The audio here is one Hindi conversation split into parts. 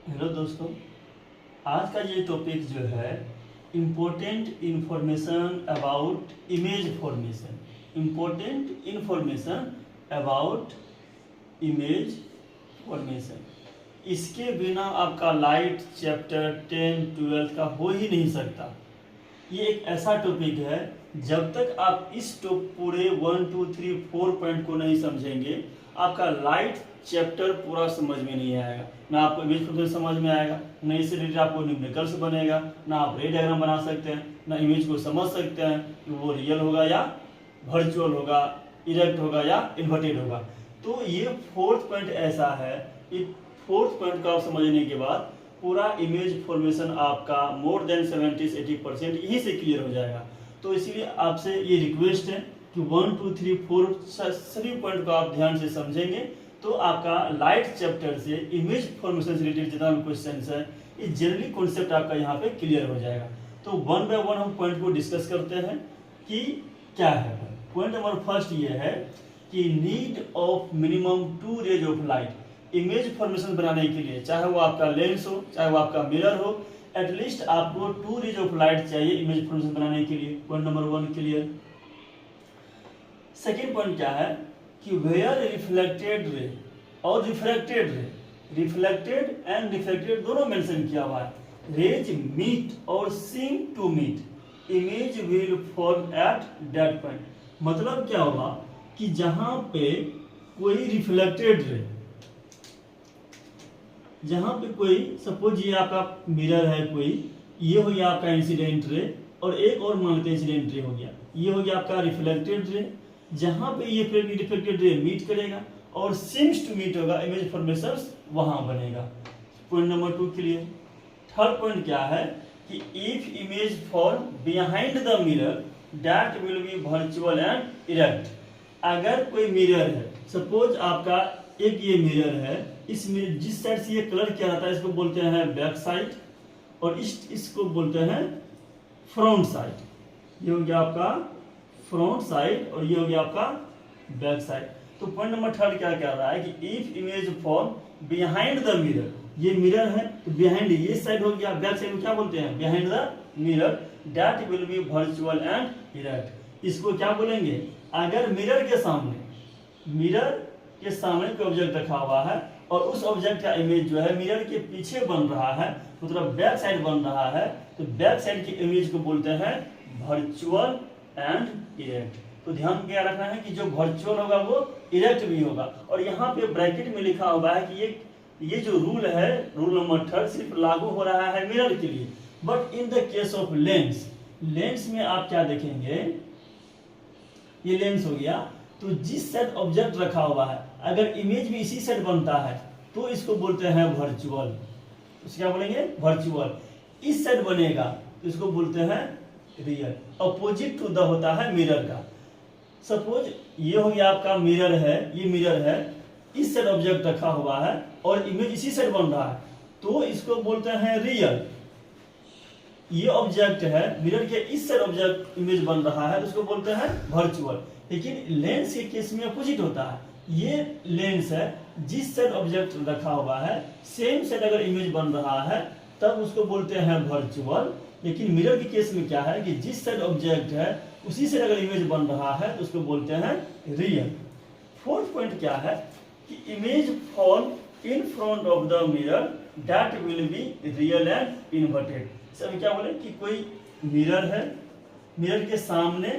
हेलो दोस्तों, आज का ये टॉपिक जो है important information about image formation. Important information about image formation. इसके बिना आपका लाइट चैप्टर 10 12 का हो ही नहीं सकता। ये एक ऐसा टॉपिक है, जब तक आप इस पूरे 1 2 3 4 पॉइंट को नहीं समझेंगे आपका लाइट चैप्टर पूरा समझ में नहीं आएगा। ना आपको इमेज फॉर्मेशन समझ में आएगा, ना इससे रिलेटेड आपको न्यूमेरिकल्स बनेगा, ना आप रे डायग्राम बना सकते हैं, ना इमेज को समझ सकते हैं कि वो रियल होगा या वर्चुअल होगा, इरेक्ट होगा या इन्वर्टेड होगा। तो ये फोर्थ पॉइंट ऐसा है, इस फोर्थ पॉइंट को आप समझने के बाद पूरा इमेज फॉर्मेशन आपका मोर देन 70 से 80% यहीं से क्लियर हो जाएगा। तो इसीलिए आपसे ये रिक्वेस्ट है कि 1 2 3 4 सभी पॉइंट को आप ध्यान से समझेंगे तो आपका लाइट चैप्टर से इमेज फॉर्मेशन से रिलेटेड जितना भी क्वेश्चन है ये जनरली कॉन्सेप्ट आपका यहाँ पे क्लियर हो जाएगा। तो वन बाय वन हम पॉइंट को डिस्कस करते हैं कि क्या है। पॉइंट नंबर फर्स्ट ये है कि need of minimum 2 rays of light. Image formation बनाने के लिए चाहे वो आपका लेंस हो चाहे वो आपका मिरर हो, एटलीस्ट आपको 2 रेज ऑफ लाइट चाहिए इमेज फॉर्मेशन बनाने के लिए। Point number 1 clear. Second point क्या है कि वेयर रिफ्लेक्टेड रे और refracted ray, reflected and refracted दोनों मेंशन किया हुआ है, रेज मीट और seem to meet image will form at that point. मतलब क्या होगा कि जहां पे कोई रिफ्लेक्टेड रे, जहां पे कोई सपोज ये आपका मिरर है, कोई ये हो गया आपका इंसिडेंट रे और एक और मान लेते हैं इंसिडेंट रे हो गया, ये हो गया आपका रिफ्लेक्टेड रे। जहां पे ये रिफ्लेक्टेड रे मीट करेगा और सीम्स टू मीट होगा, इमेज फॉर्मेशन वहां बनेगा। Point number 2 clear. Third point क्या है कि if image form behind the mirror that will be virtual and erect. अगर कोई मिरर है, सपोज आपका एक ये मिरर है, इस मिरर जिस साइड से ये कलर किया जाता है इसको बोलते हैं बैक साइड और इसको बोलते हैं फ्रंट साइड। ये हो गया आपका फ्रंट साइड और ये हो गया आपका बैक साइड। तो पॉइंट नंबर थर्ड क्या कह रहा है कि if image form behind the mirror, ये मिरर है तो बिहाइंड ये साइड हो गया, बैक साइड को क्या बोलते हैं behind the mirror, that will be virtual and erect. इसको क्या बोलेंगे, अगर मिरर के सामने कोई ऑब्जेक्ट रखा हुआ है और उस ऑब्जेक्ट का इमेज जो है मिरर के पीछे बन रहा है, मतलब बैक साइड बन रहा है, तो बैक साइड की इमेज को बोलते हैं वर्चुअल एंड इरेक्ट। तो ध्यान क्या रखना है कि जो वर्चुअल होगा वो इरेक्ट भी होगा। और यहाँ पे ब्रैकेट में लिखा हुआ है कि ये जो रूल है, रूल नंबर 3 सिर्फ लागू हो रहा है मिरर के लिए, but in the case of lens, lens में आप क्या देखेंगे, ये लेंस हो गया, तो जिस साइड ऑब्जेक्ट रखा हुआ है अगर इमेज भी इसी साइड बनता है तो इसको बोलते हैं वर्चुअल। तो क्या बोलेंगे वर्चुअल। इस साइड बनेगा तो इसको बोलते हैं रियल। अपोजिट टू द होता है मिरर का। सपोज ये हो गया आपका मिरर है, ये मिरर है, इस साइड ऑब्जेक्ट रखा हुआ है और इमेज इसी साइड बन रहा है तो इसको बोलते हैं रियल। ये ऑब्जेक्ट है, मिरर के इस साइड ऑब्जेक्ट इमेज बन रहा है तो इसको बोलते हैं वर्चुअल। लेकिन लेंस के केस में अपोजिट होता है, ये लेंस है, जिस साइड ऑब्जेक्ट रखा हुआ है सेम साइड अगर इमेज बन रहा है तब उसको बोलते हैं वर्चुअल। लेकिन मिरर के केस में क्या है कि जिस साइड ऑब्जेक्ट है उसी से अगर इमेज बन रहा है तो उसको बोलते हैं रियल। फोर्थ पॉइंट क्या है कि image form in front of the mirror that will be real and inverted. सब क्या बोले कि कोई मिरर है, मिरर के सामने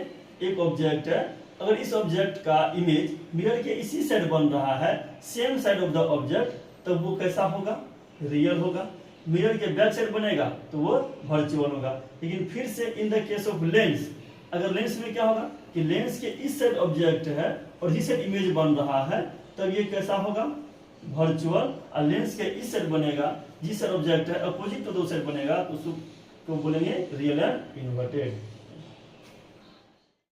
एक ऑब्जेक्ट है, अगर इस ऑब्जेक्ट का इमेज मिरर के इसी साइड बन रहा है, same side of the object, तब वो कैसा होगा रियल होगा। मिरर के बैक साइड बनेगा तो वो वर्चुअल होगा। लेकिन फिर से in the case of lens, अगर लेंस में क्या होगा कि लेंस के इस साइड ऑब्जेक्ट है और इस साइड इमेज बन रहा है तब ये कैसा होगा वर्चुअल। और लेंस के इस साइड बनेगा, जिस साइड ऑब्जेक्ट है अपोजिट टू दो साइड बनेगा तो उसको बोलेंगे रियल एंड इन्वर्टेड।